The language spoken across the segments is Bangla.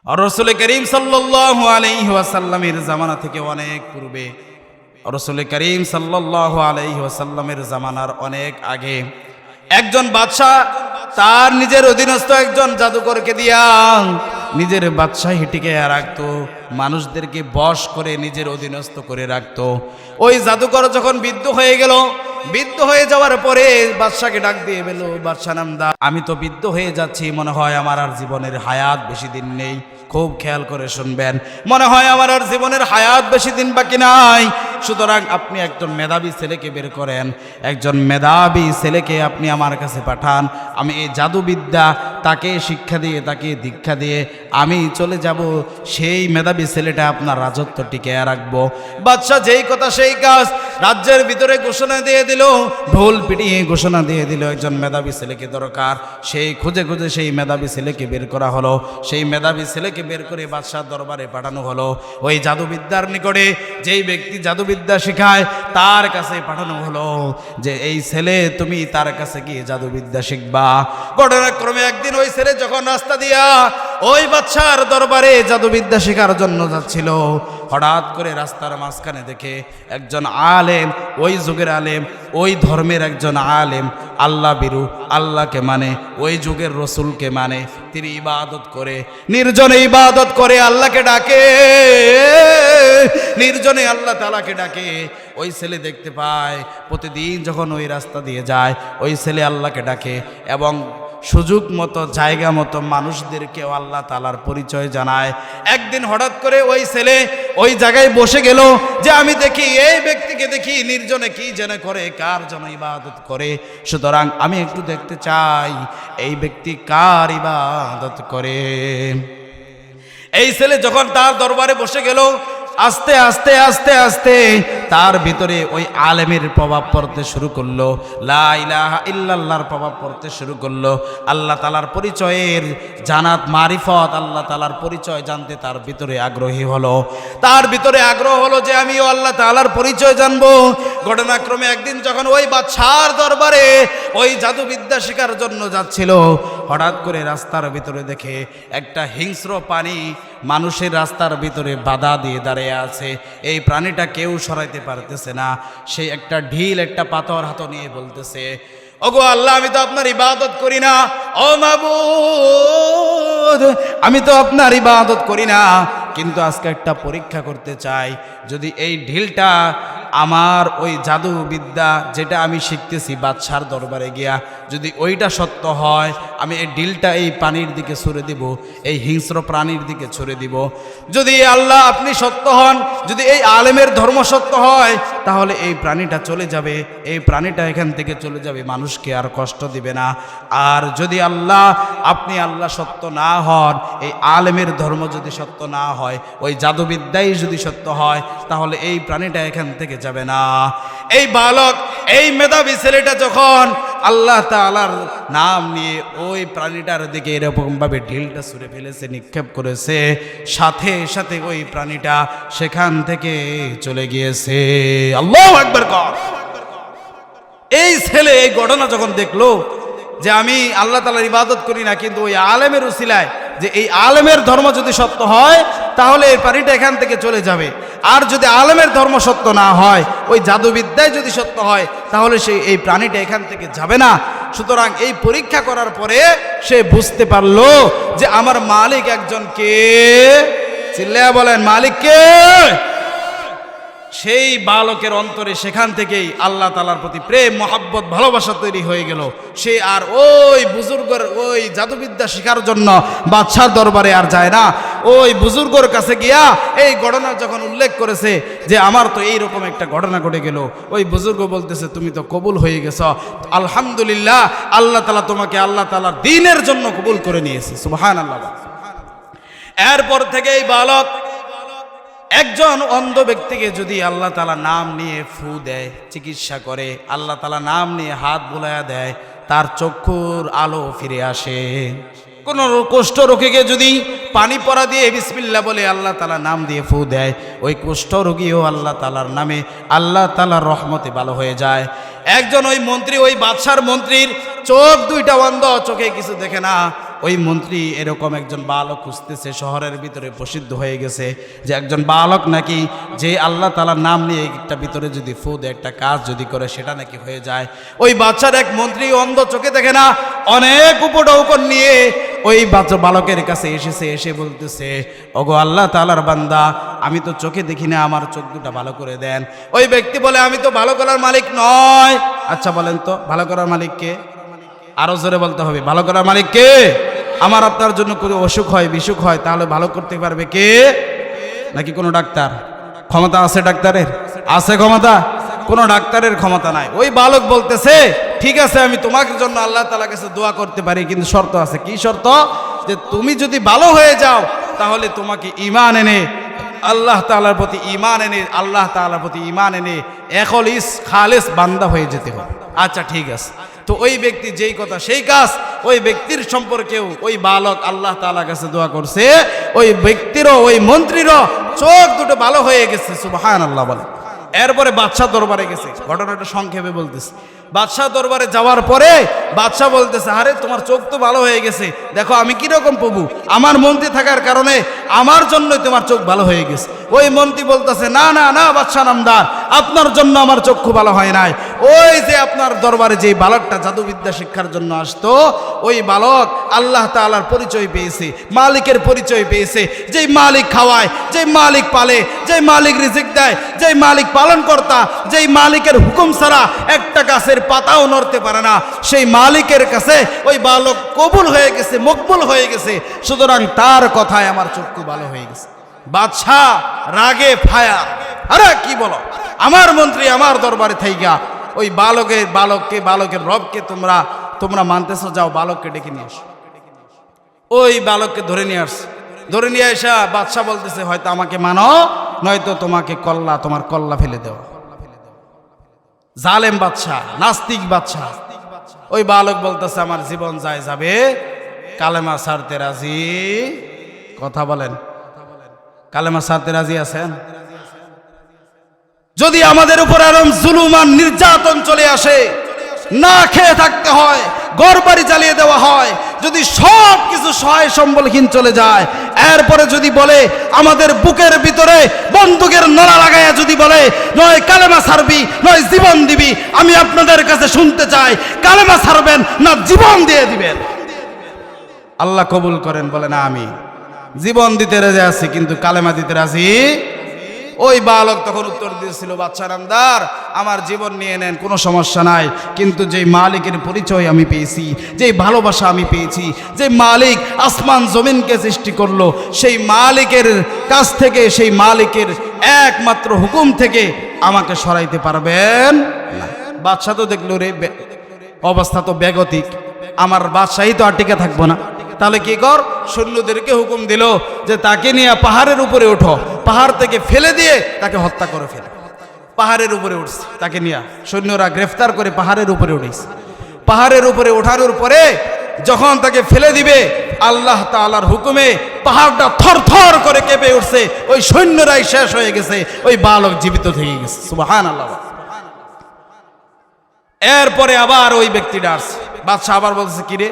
আর রাসূল করিম সাল্লাল্লাহু আলাইহি ওয়াসাল্লামের জামানা থেকে অনেক পূর্বে, রাসূল করিম সাল্লাল্লাহু আলাইহি ওয়াসাল্লামের জামানার অনেক আগে একজন বাদশা তার নিজের অধীনস্থ একজন জাদুকরকে দিয়া নিজের বাদশাহীটিকে রাখতো, মানুষদেরকে বশ করে নিজের অধীনস্থ করে রাখতো। ওই জাদুকর যখন বৃদ্ধ হয়ে গেল, বৃদ্ধ হয়ে যাওয়ার পরে বাদশাকে ডাক দিয়ে বলল, বাদশা নামদা, আমি তো বৃদ্ধ হয়ে যাচ্ছি, মনে হয় আমার আর জীবনের হায়াত বেশি দিন নেই। খুব খেয়াল করে শুনবেন, মনে হয় আমার আর জীবনের হায়াত বেশি দিন বাকি নাই। সুতরাং আপনি একজন মেধাবী ছেলেকে বের করেন, একজন মেধাবী ছেলেকে আপনি আমার কাছে পাঠান। আমি এই জাদুবিদ্যা তাকে শিক্ষা দিয়ে, তাকে দীক্ষা দিয়ে আমি চলে যাব, সেই মেধাবী ছেলেটা আপনার রাজত্ব টিকিয়ে রাখবো। বাদশা যেই কথা সেই কাজ, রাজ্যের ভিতরে ঘোষণা দিয়ে দিল, ঢোল পিটিয়ে ঘোষণা দিয়ে দিল একজন মেধাবী ছেলেকে দরকার। সেই খুঁজে খুঁজে সেই মেধাবী ছেলেকে বের করা হলো। সেই মেধাবী ছেলেকে বের করে বাদশার দরবারে পাঠানো হলো। ওই জাদুবিদ্যার নিকটে যেই ব্যক্তি জাদুবিদ্যা শেখায় তার কাছে পাঠানো হলো যে এই ছেলে তুমি তার কাছে গিয়ে জাদুবিদ্যা শিখবা। ঘটনাক্রমে একদিন ওই ছেলে যখন রাস্তা দিয়া ওই বাদশার দরবারে জাদুবিদ্যা শেখার জন্য যাচ্ছিল, হঠাৎ করে রাস্তার মাঝখানে দেখে একজন আলেম, ওই যুগের আলেম, ওই ধর্মের একজন আলেম, আল্লাহ বিরু, আল্লাহকে মানে, ওই যুগের রসুলকে মানে, তিনি ইবাদত করে, নির্জনে ইবাদত করে, আল্লাহকে ডাকে, নির্জনে আল্লাহ তাআলাকে ডাকে। ওই ছেলে দেখতে পায় প্রতিদিন যখন ওই রাস্তা দিয়ে যায়, ওই ছেলে আল্লাহকে ডাকে এবং সুযোগ মতো, জায়গা মতো মানুষদেরকেও আল্লাহ তাআলার পরিচয় জানায়। একদিন হঠাৎ করে ওই ছেলে ওই জায়গায় বসে গেল যে আমি দেখি এই ব্যক্তিকে, দেখি নির্জনে কি যেন করে, কার জন্য ইবাদত করে, সুতরাং আমি একটু দেখতে চাই এই ব্যক্তি কার ইবাদত করে। এই ছেলে যখন তার দরবারে বসে গেল, আস্তে আস্তে আস্তে আস্তে তার ভিতরে ওই আলেমের প্রভাব পড়তে শুরু করলো, লা ইলাহা ইল্লাল্লাহর প্রভাব পড়তে শুরু করলো। আল্লাহ তাআলার পরিচয়ের জানাত, মারিফত, আল্লাহ তাআলার পরিচয় জানতে তার ভিতরে আগ্রহী হলো। তার ভিতরে আগ্রহ হলো যে আমিও আল্লাহ তাআলার পরিচয় জানবো। ঘটনাক্রমে একদিন যখন ওই বাদশার দরবারে ওই জাদুবিদ্যা শেখার জন্য যাচ্ছিল, হঠাৎ করে রাস্তার ভিতরে দেখে একটা হিংস্র প্রাণী মানুষের রাস্তার ভিতরে বাধা দিয়ে দাঁড়িয়ে আছে। এই প্রাণীটা কেউ সরাইতে পারতেছে না। সে একটা ঢিল, একটা পাথর হাতে নিয়ে বলতেছে, ওগো আল্লাহ, আমি তো আপনার ইবাদত করি না, ও মাবুদ, আমি তো আপনার ইবাদত করি না, কিন্তু আজকে একটা পরীক্ষা করতে চাই। যদি এই ঢিলটা আমার ওই জাদুবিদ্যা যেটা আমি শিখতেছি বাদশার দরবারে গিয়া, যদি ওইটা সত্য হয়, আমি এই ঢিলটা এই পানির দিকে ছুঁড়ে দিব, এই হিংস্র প্রাণীর দিকে ছুঁড়ে দিব। যদি আল্লাহ আপনি সত্য হন, যদি এই আলেমের ধর্ম সত্য হয়, তাহলে এই প্রাণীটা চলে যাবে, এই প্রাণীটা এখান থেকে চলে যাবে, মানুষকে আর কষ্ট দিবে না। আর যদি আল্লাহ আপনি আল্লাহ সত্য না হন, এই আলেমের ধর্ম যদি সত্য না হয়, ওই জাদুবিদ্যাই যদি সত্য হয়, তাহলে এই প্রাণীটা এখান থেকে যাবে না। এই বালক, এই মেধাবী ছেলেটা যখন আল্লাহ তাআলার নাম নিয়ে ওই প্রাণীটার দিকে এরকম ভাবে ঢিলটা ছুঁড়ে ফেলেছে, নিক্ষেপ করেছে, সাথে সাথে ওই প্রাণীটা সেখান থেকে চলে গিয়েছে। আল্লাহু আকবার কর। এই ছেলে এই ঘটনা যখন দেখলো যে আমি আল্লাহ তাআলার ইবাদত করি না, কিন্তু ওই আলেমের উসিলায়, যে এই আলেমের ধর্ম যদি সত্য হয় তাহলে এই প্রাণীটা এখান থেকে চলে যাবে, আর যদি আলেমের ধর্ম সত্য না হয়, ওই জাদুবিদ্যায় যদি সত্য হয়, তাহলে এই প্রাণীটা এখান থেকে যাবে না। সুতরাং এই পরীক্ষা করার পরে সে বুঝতে পারলো যে আমার মালিক একজন কে। চিল্লায়া বলেন, মালিক কে? সেই বালকের অন্তরে সেখান থেকেই আল্লাহ তাআলার প্রতি প্রেম, মহাব্বত, ভালোবাসা তৈরি হয়ে গেল। সে আর ওই বুজুর্গের ওই জাদুবিদ্যা শেখার জন্য বাদশার দরবারে আর যায় না। ওই বুজুর্গর কাছে গিয়া এই ঘটনা যখন উল্লেখ করেছে যে আমার তো এইরকম একটা ঘটনা ঘটে গেল, ওই বুজুর্গ বলতেছে তুমি তো কবুল হয়ে গেছ, আলহামদুলিল্লাহ, আল্লাহ তাআলা তোমাকে আল্লাহ তাআলার দ্বীনের জন্য কবুল করে নিয়েছে। সুবহানাল্লাহ। এরপর থেকে এই বালক একজন অন্ধ ব্যক্তিকে যদি আল্লাহ তাআলা নাম নিয়ে ফু দেয়, চিকিৎসা করে, আল্লাহ তাআলা নাম নিয়ে হাত বুলায়া দেয়, তার চক্ষুর আলো ফিরে আসে। কোন কুষ্ঠ রোগীকে যদি পানি পড়া দিয়ে বিসমিল্লাহ বলে আল্লাহ তাআলা নাম দিয়ে ফু দেয়, ওই কুষ্ঠ রোগীও আল্লাহ তাআলার নামে, আল্লাহ তাআলার রহমতে ভালো হয়ে যায়। একজন ওই মন্ত্রী, ওই বাদশার মন্ত্রীর চোখ দুইটা অন্ধ, চোখে কিছু দেখে না। ওই মন্ত্রী এরকম একজন বালক খুঁজতেছে, শহরের ভিতরে প্রসিদ্ধ হয়ে গেছে যে একজন বালক নাকি যে আল্লাহ তাআলার নাম নিয়ে একটা ভিতরে যদি ফু দেয়, একটা কাজ যদি করে সেটা নাকি হয়ে যায়। ওই বাচ্চার এক মন্ত্রী অন্ধ চোখে দেখে না, অনেক উপঢৌকন নিয়ে ওই বালকের কাছে এসেছে, এসে বলতেছে, ওগো আল্লাহ তাআলার বান্দা, আমি তো চোখে দেখি না, আমার চোখ দুটা ভালো করে দেন। ওই ব্যক্তি বলে, আমি তো ভালো করার মালিক নয়। আচ্ছা বলেন তো ভালো করার মালিক কে? আরো জোরে বলতে হবে, ভালো করার মালিক কে? আমার আপনার জন্য কোনো অসুখ হয়, বিসুখ হয়, তাহলে ভালো করতে পারবে কে? নাকি কোনো ডাক্তার? ক্ষমতা আছে ডাক্তারের? আছে ক্ষমতা? কোনো ডাক্তারের ক্ষমতা নাই। ওই বালক বলতেছে, ঠিক আছে আমি তোমার জন্য আল্লাহ তাআলার কাছে দোয়া করতে পারি, কিন্তু শর্ত আছে। কি শর্ত? যে তুমি যদি ভালো হয়ে যাও তাহলে তোমাকে ঈমান এনে আল্লাহ তাআলার প্রতি ঈমান এনে আল্লাহ তাআলার প্রতি ঈমান এনে এখলিস খালেস বান্দা হয়ে যেতে হবে। আচ্ছা ঠিক আছে। তো ওই ব্যক্তি যেই কথা সেই কাজ, ওই ব্যক্তির সম্পর্কেও ওই বালক আল্লাহ তাআলার কাছে দোয়া করছে, ওই ব্যক্তিরও ওই মন্ত্রীরও চোখ দুটো ভালো হয়ে গেছে। সুবহানাল্লাহ বলে। এরপরে বাদশাহ দরবারে গেছে, ঘটনাটা সংক্ষেপে বলতেছে। বাদশাহ দরবারে যাওয়ার পরে বাদশাহ বলতেছে, আরে তোমার চোখ তো ভালো হয়ে গেছে, দেখো আমি কিরকম প্রভু, আমার মন্ত্রী থাকার কারণে আমার জন্যই তোমার চোখ ভালো হয়ে গেছে। ওই মন্ত্রী বলতেছে, না না না বাদশাহ নামদার, আপনার জন্য আমার চক্ষু ভালো হয় নাই। ওই যে আপনার দরবারে যে বালকটা জাদুবিদ্যা শিক্ষার জন্য আসতো, ওই বালক আল্লাহ তাআলার পরিচয় পেয়েছে, মালিকের পরিচয় পেয়েছে। যেই মালিক খাওয়ায়, যেই মালিক পালে, যেই মালিক রিজিক দেয়, যেই মালিক পালন কর্তা, যেই মালিকের হুকুম ছাড়া একটা গাছের পাতাও নড়তে পারে না, সেই মালিকের কাছে ওই বালক কবুল হয়ে গেছে, মকবুল হয়ে গেছে। সুতরাং তার কথায় আমার চক্ষু ভালো হয়ে গেছে। বাদশাহ রাগে ফায়ার, আরে কি বলো, আমার মন্ত্রী আমার দরবারে থাইগা ওই বালকের রবকে তোমরা মানতেছো, যাও বালককে ডেকে নিয়ে আসো। ওই বালককে ধরে নিয়ে আসছে। ধরে নিয়ে আসা বাদশাহ বলতেছে, হয়তো আমাকে মানো, নয়তো তোমাকে তোমার কল্লা ফেলে দেওয়া। জালেম বাদশাহ, নাস্তিক বাদশাহ। ওই বালক বলতেছে, আমার জীবন যাবে, কালেমা ছাড়তে রাজি। কথা বলেন, কালেমা ছাড়তে রাজি আছেন? যদি আমাদের উপর এরকম জুলুম আর নির্যাতন চলে আসে, না খেয়ে থাকতে হয়, ঘর বাড়ি জ্বালিয়ে দেওয়া হয়, যদি সব কিছু সহায় সম্বলহীন চলে যায়, এরপরে যদি বলে আমাদের বুকের ভিতরে বন্দুকের নলা লাগাইয়া যদি বলে নয় কালেমা ছাড়বি নয় জীবন দিবি, আমি আপনাদের কাছে শুনতে চাই, কালেমা ছাড়বেন না জীবন দিয়ে দিবেন? আল্লাহ কবুল করেন। বলে না, আমি জীবন দিতে রাজি আছি, কিন্তু কালেমা দিতে রাজি। ওই বালক তখন উত্তর দিয়েছিল, বাদশা নামদার, আমার জীবন নিয়ে নেন, কোনো সমস্যা নাই, কিন্তু যেই মালিকের পরিচয় আমি পেয়েছি, যেই ভালোবাসা আমি পেয়েছি, যে মালিক আসমান জমিনকে সৃষ্টি করলো, সেই মালিকের কাছ থেকে, সেই মালিকের একমাত্র হুকুম থেকে আমাকে সরাইতে পারবেন না। বাদশা তো দেখলো রে অবস্থা তো বেগতিক, আমার বাদশাহী তো আর টিকে থাকবো না, তাহলে কি কর, সৈন্যদেরকে হুকুম দিল যে তাকে নিয়ে পাহাড়ের উপরে ওঠো, পাহাড় থেকে ফেলে দিয়ে তাকে হত্যা করে ফেলে। পাহাড়ের উপরে উঠছে, তাকে নিয়ে সৈন্যরা গ্রেফতার করে পাহাড়ের উপরে উঠেছে। পাহাড়ের উপরে ওঠানোর পরে যখন তাকে ফেলে দিবে, আল্লাহ তাআলার হুকুমে পাহাড়টা থরথর করে কেঁপে উঠছে, ওই সৈন্যরাই শেষ হয়ে গেছে, ওই বালক জীবিত থেকে গেছে। সুবহানাল্লাহ। এরপরে আবার ওই ব্যক্তিটা আসছে, বাদশা আবার বলছে, কিরে,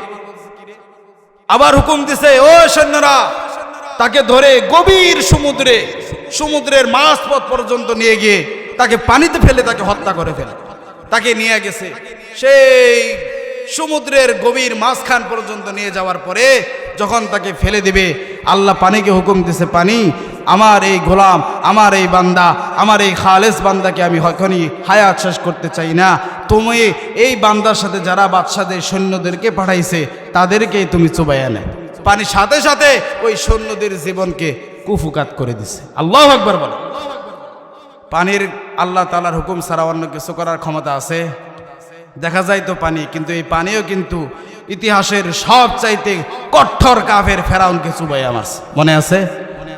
আবার হুকুম দিছে, ও সৈন্যরা তাকে ধরে গভীর সমুদ্রের মাঝপথ পর্যন্ত নিয়ে গিয়ে তাকে পানিতে ফেলে তাকে হত্যা করে ফেলে। তাকে নিয়ে গেছে সেই সমুদ্রের গভীর মাঝখান পর্যন্ত নিয়ে যাওয়ার পরে যখন তাকে ফেলে দিবে, আল্লাহ পানিকে হুকুম দিছে, পানি, আমার এই গোলাম, আমার এই বান্দা, আমার এই খালেস বান্দাকে আমি এখনই হায়াত শেষ করতে চাই না, তুমি এই বান্দার সাথে যারা বাদশাদের সৈন্যদেরকে পাঠাইছে তাদেরকেই তুমি চুবাইয়া নেয়। পানির সাথে সাথে ওই সৈন্যদের জীবনকে কুফুকাত করে দিছে। আল্লাহু আকবার বলো। পানির আল্লাহ তাআলার হুকুম ছাড়া অন্য কিছু করার ক্ষমতা আছে? দেখা যায় তো পানি, কিন্তু এই পানিও কিন্তু ইতিহাসের সব চাইতে কঠোর কাফের ফেরাউনকে চুবাইয়া মারছে। মনে আছে?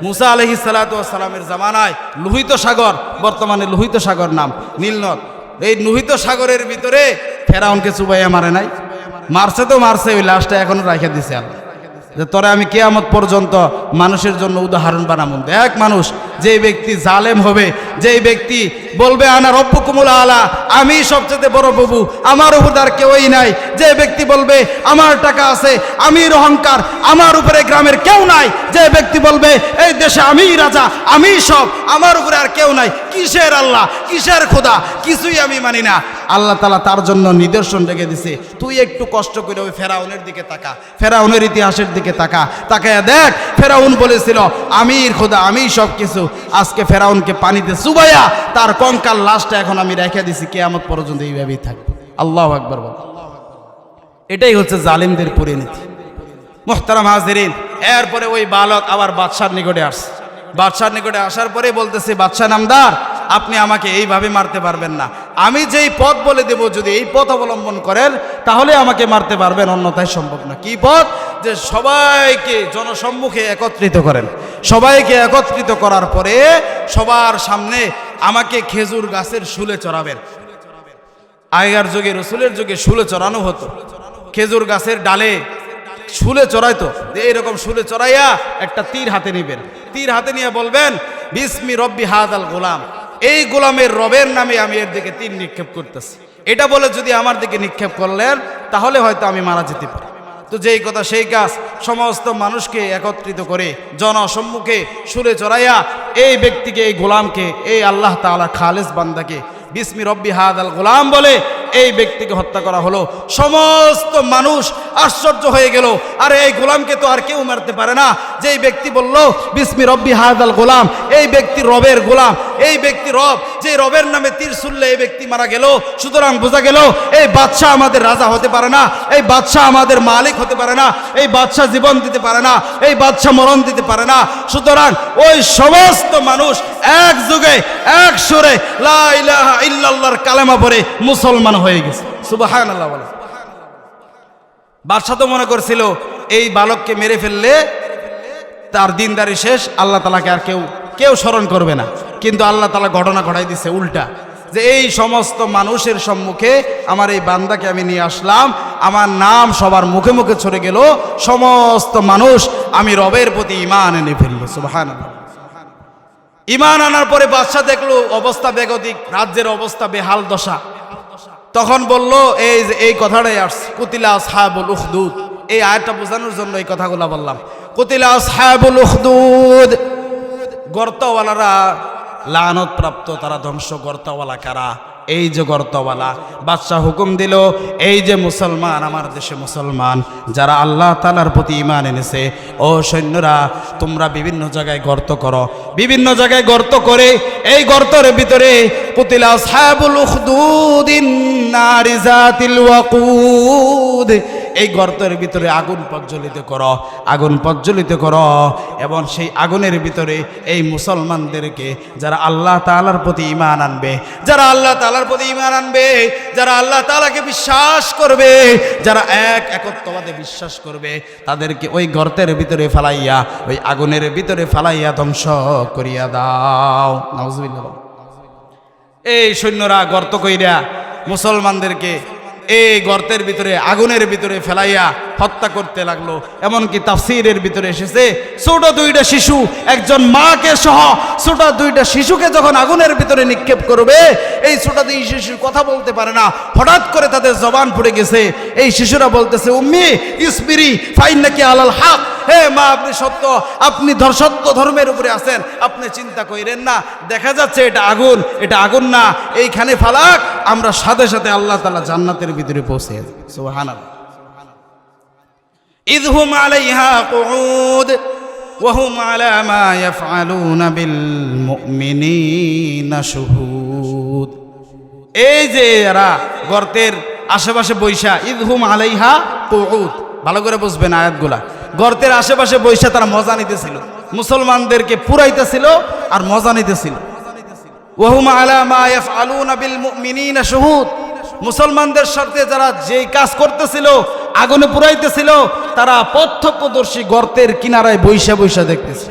মুসা আলাইহিস সালাতু ওয়াস সালামের জামানায় লোহিত সাগর, বর্তমানে লোহিত সাগর নাম নীলনদ, এই লোহিত সাগরের ভিতরে ফেরাউনকে চুবাইয়া মারে নাই? মারছে তো মারছে, ওই লাশটা এখনো রাখা দিছে আল্লাহ। যে তোরে আমি কিয়ামত পর্যন্ত মানুষের জন্য উদাহরণ বানাবো। এক মানুষ যে ব্যক্তি জালেম হবে, যেই ব্যক্তি বলবে আনা রব্বুকুমুল আলা, আমি সবচেয়ে বড় প্রভু, আমার উপর আর কেউই নাই, যে ব্যক্তি বলবে আমার টাকা আছে, আমির অহংকার, আমার উপরে গ্রামের কেউ নাই, যে ব্যক্তি বলবে এই দেশে আমিই রাজা, আমি সব, আমার উপরে আর কেউ নাই, কিসের আল্লাহ, কিসের খোদা, কিছুই আমি মানি না। আল্লাহ তাআলা তার জন্য নিদর্শন রেখে দিছে। তুই একটু কষ্ট করে ওই ফেরাউনের দিকে তাকা, ফেরাউনের ইতিহাসের দিকে তাকা, তাকায় দেখ ফেরাউন বলেছিল আমির খোদা, আমি সব কিছু। আজকে ফেরাউনকে পানিতে চুবাইয়া তার কঙ্কাল লাশটা এখন আমি রেখে দিছি, কিয়ামত পর্যন্ত এইভাবেই থাকবে। আল্লাহু আকবার বল। এটাই হচ্ছে জালিমদের পরিণতি। মুহতারাম হাজিরিন, এরপরে ওই বালক আবার বাদশার নিকটে আসছে। বাদশার নিকটে আসার পরে বলতেছে, বাদশা নামদার, আপনি আমাকে এইভাবে মারতে পারবেন না, আমি যেই পথ বলে দেব যদি এই পথ অবলম্বন করেন তাহলে আমাকে মারতে পারবেন, অন্যথায় সম্ভব না। কি পথ? যে সবাইকে জনসম্মুখে একত্রিত করেন, সবাইকে একত্রিত করার পরে সবার সামনে আমাকে খেজুর গাছের শুলে চড়াবেন। আগেকার যুগে, রসুলের যুগে শুলে চড়ানো হতো, খেজুর গাছের ডালে শুলে চড়াইতো। এইরকম শুলে চড়াইয়া একটা তীর হাতে নিবেন, তীর হাতে নিয়ে বলবেন বিসমি রব্বি হাদাল গোলাম, এই গোলামের রবের নামে আমি এর দিকে তীর নিক্ষেপ করতেছি। এটা বলে যদি আমার দিকে নিক্ষেপ করলেন তাহলে হয়তো আমি মারা যেতে পারি। তো যেই কথা সেই কাজ, সমস্ত মানুষকে একত্রিত করে জনসম্মুখে শুলে চড়াইয়া এই ব্যক্তিকে, এই গোলামকে, এই আল্লাহ তাআলা খালেস বান্দাকে বিসমি রব্বি হাদাল গোলাম বলে এই ব্যক্তিকে হত্যা করা হলো। সমস্ত মানুষ আশ্চর্য হয়ে গেল, আরে এই গোলামকে তো আর কেউ মারতে পারে না। যেই ব্যক্তি বলল বিসমি রব্বি হাদাল গোলাম, এই ব্যক্তি রবের গোলাম, এই ব্যক্তি রব, যে রবের নামে তীর ছুড়লে এই ব্যক্তি মারা গেল। সুতরাং বোঝা গেল এই বাদশা আমাদের রাজা হতে পারে না, এই বাদশা আমাদের মালিক হতে পারে না, এই বাদশা জীবন দিতে পারে না, এই বাদশা মরণ দিতে পারে না। সুতরাং ওই সমস্ত মানুষ এক যুগে এক সুরে লা ইলাহা ইল্লাল্লাহর কালেমা পড়ে মুসলমান হয়ে গেছে। সুবহানাল্লাহ বলে। বাদশা তো মনে করছিল এই বালককে মেরে ফেললে তার দিনদারি শেষ, আল্লাহ তাআলাকে আর কেউ স্মরণ করবে না। কিন্তু আল্লাহ তাআলা ঘটনা ঘটাই দিছে উল্টা, যে এই সমস্ত মানুষের সম্মুখে আমার এই বান্দাকে আমি নিয়ে আসলাম, আমার নাম সবার মুখে মুখে ছড়ে গেল, সমস্ত মানুষ আমি রবের প্রতি ঈমান এনে ফেললো। সুবহানাল্লাহ। ঈমান আনার পরে বাদশা দেখলো অবস্থা বেগতিক, রাজ্যের অবস্থা বেহাল দশা। তখন বলল এই কথাটাই আসছে, কুতিলা আসহাবুল উখদুদ, এই আয়াতটা বোঝানোর জন্য এই কথাগুলো বললাম। কুতিলা আসহাবুল উখদুদ, গর্তওয়ালারা লানত প্রাপ্ত, তারা ধ্বংস। গর্তওয়ালা কারা? এই যে গর্তওয়ালা। বাদশা হুকুম দিল এই যে মুসলমান, আমার দেশে মুসলমান যারা আল্লাহ তাআলার প্রতি ঈমান এনেছে, ও সৈন্যরা তোমরা বিভিন্ন জায়গায় গর্ত করো, বিভিন্ন জায়গায় গর্ত করে এই গর্তের ভিতরে কুতিলা আসহাবুল উখদুদিন নারি যাতিল ওয়াকুদ, এই গর্তের ভিতরে আগুন প্রজ্বলিত করো, আগুন প্রজ্বলিত করো, এবং সেই আগুনের ভিতরে এই মুসলমানদেরকে যারা আল্লাহ তাআলার প্রতি ঈমান আনবে, যারা আল্লাহ তাআলার প্রতি ঈমান আনবে, যারা আল্লাহ তাআলাকে বিশ্বাস করবে, যারা একত্ববাদে বিশ্বাস করবে, তাদেরকে ওই গর্তের ভিতরে ফালাইয়া, ওই আগুনের ভিতরে ফালাইয়া ধ্বংস করিয়া দাও। নাউজুবিল্লাহ। এই সৈন্যরা গর্ত কইরা মুসলমানদেরকে এই গর্তের ভিতরে, আগুনের ভিতরে ফেলাইয়া হত্যা করতে লাগলো। এমনকি তাফসীরের ভিতরে এসেছে ছোট দুইটা শিশু, একজন মাকে সহ ছোট দুইটা শিশুকে যখন আগুনের ভিতরে নিক্ষেপ করবে, এই ছোট দুই শিশু কথা বলতে পারে না, হঠাৎ করে তাদের জবান ফুটে গেছে। এই শিশুরা বলতেছে উম্মি ইসবিরি ফাইন্নাকি আলাল হক, হে মা আপনি সত্য, আপনি সত্য ধর্মের উপরে আছেন, আপনি চিন্তা করেন না, দেখা যাচ্ছে এটা আগুন, এটা আগুন না, এইখানে ফালাক, আমরা সাথে সাথে আল্লাহ তাআলা জান্নাতের ভিতরে পৌঁছে যাব। সুবহানাল্লাহ। ইযহুম আলাইহা কুউদ ওয়া হুম আলা মা ইয়াফআলুনা বিল মুমিনিনা শুহুদ। এই যে এরা গর্তের আশেপাশে বৈশা, ইযহুম আলাইহা কুউদ, ভালো করে বুঝবেন আয়াতগুলা। গর্তের আশেপাশে বৈশা তারা মজা নিতেছিল, মুসলমানদেরকে পুরাইতেছিল আর মজা নিতেছিল। ওয়া হুম আলা মা ইয়াফআলুনা বিল মুমিনিনা শুহুদ, মুসলমানদের সাথে যারা যেই কাজ করতেছিল, আগুনে পুরাইতেছিল, তারা প্রত্যক্ষদর্শী গর্তের কিনারায় বৈশা বৈশা দেখতেছে।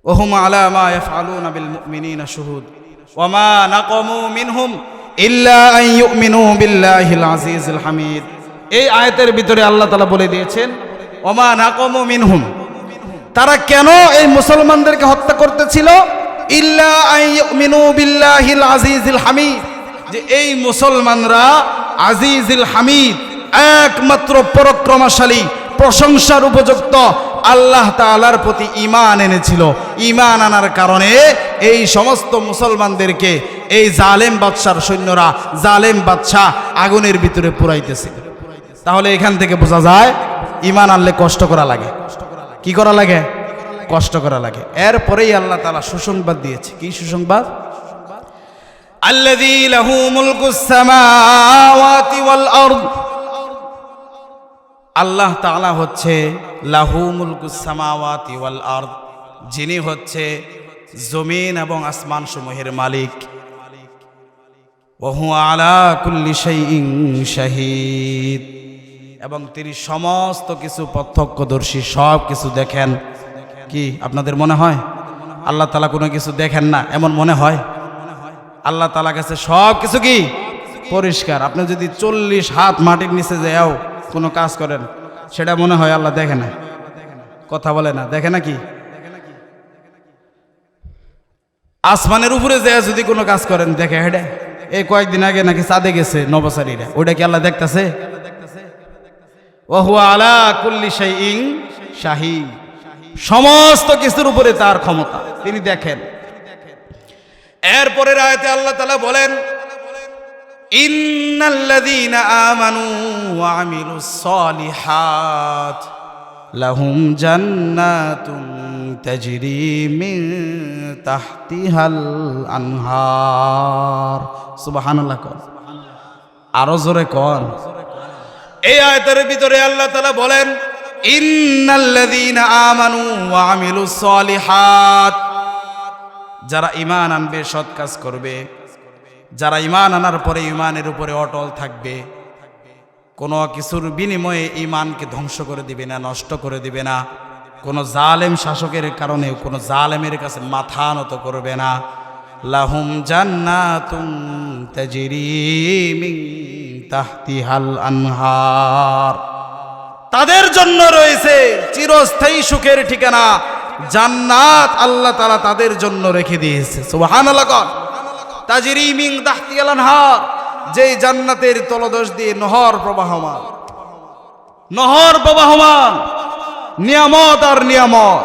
ওয়া হুম আলা মা ইয়াফআলুনা বিল মুমিনিনা শুহুদ ওয়া মা নাকামু মিনহুম ইল্লা আন ইউমিনু বিল্লাহিল আজিজিল হামিদ এই আয়াতের ভিতরে আল্লাহ তাআলা বলে দিয়েছেন ওমা নাকামু মিনহুম, তারা কেন এই মুসলমানদেরকে হত্যা করতেছিল, ইল্লা আইয়ুমিনু বিল্লাহিল আজিজিল হামিদ, যে এই মুসলমানরা আজিজিল হামিদ একমাত্র পরাক্রমশালী প্রশংসার উপযুক্ত আল্লাহ তাআলার প্রতি ঈমান এনেছিল। ঈমান আনার কারণে এই সমস্ত মুসলমানদেরকে এই জালেম বাদশার সৈন্যরা, জালেম বাদশা আগুনের ভিতরে পুরাইতেছে। তাহলে এখান থেকে বোঝা যায় ঈমান আনলে কষ্ট করা লাগে। কি করা লাগে? কষ্ট করা লাগে। এরপরেই আল্লাহ তাআলা সুসংবাদ দিয়েছে। কি সুসংবাদ? আল্লাযী লাহু মুলকুস সামাওয়াতি ওয়াল আরদ, আল্লাহ তাআলা হচ্ছে লাহু মুলকুস সামাওয়াতি ওয়াল আরদ, যিনি হচ্ছে জমিন এবং আসমান সমূহের মালিক। ওয়া হুয়া আলা কুল্লি শাইইন শাহীদ, এবং তিনি সমস্ত কিছু প্রত্যক্ষদর্শী, সব কিছু দেখেন। কি আপনাদের মনে হয় আল্লাহ তাআলা কোনো কিছু দেখেন না? এমন মনে হয়? আল্লাহ তাআলার কাছে সব কিছু কি পরিষ্কার। আপনি যদি 40 হাত মাটির নিচে যাও কোনো কাজ করেন, সেটা মনে হয় আল্লাহ দেখে না? কথা বলে না, দেখে নাকি? আসমানের উপরে যায় যদি কোনো কাজ করেন, দেখে? হেডে এই কয়েকদিন আগে নাকি চাঁদে গেছে নবসারীরা, ওইটা কি আল্লাহ দেখতেছে? ওয়া হুয়া আলা কুল্লি শাইইন শাহীদ, সমস্ত কিছুর উপরে তার ক্ষমতা, তিনি দেখেন। এরপরের আয়াতে আল্লাহ তাআলা বলেন ইন্নাল্লাযীনা আমানু ওয়া আমিলুস সালিহাত লাহুম জান্নাতুন তাজরি মিন তাহতিহাল আনহার। সুবহানাল্লাহ। কোন আরো জোরে কোন। এই আয়াতের ভিতরে আল্লাহ তাআলা বলেন ইন্নাল্লাযীনা আমানু ওয়া আমিলুস সালিহাত, যারা ঈমান আনবে, সৎ কাজ করবে, যারা ঈমান আনার পরে ঈমানের উপরে অটল থাকবে, কোনো কিছুর বিনিময়ে ঈমানকে ধ্বংস করে দিবে না, নষ্ট করে দিবে না, কোনো জালেম শাসকের কারণে কোনো জালেমের কাছে মাথা নত করবে না। লাহুম জান্নাতুন তাজরি মিন তাহতিহাল আনহার, তাদের জন্য রয়েছে চিরস্থায়ী সুখের ঠিকানা জান্নাত। আল্লাহ তাআলা তাদের জন্য রেখে দিয়েছে। সুবহানাল্লাহ। তাজরি মিন তাহতিহাল আনহার, যেই জান্নাতের তলদেশ দিয়ে নহর প্রবাহমান, নহর প্রবাহমান, নিয়ামত আর নিয়ামত।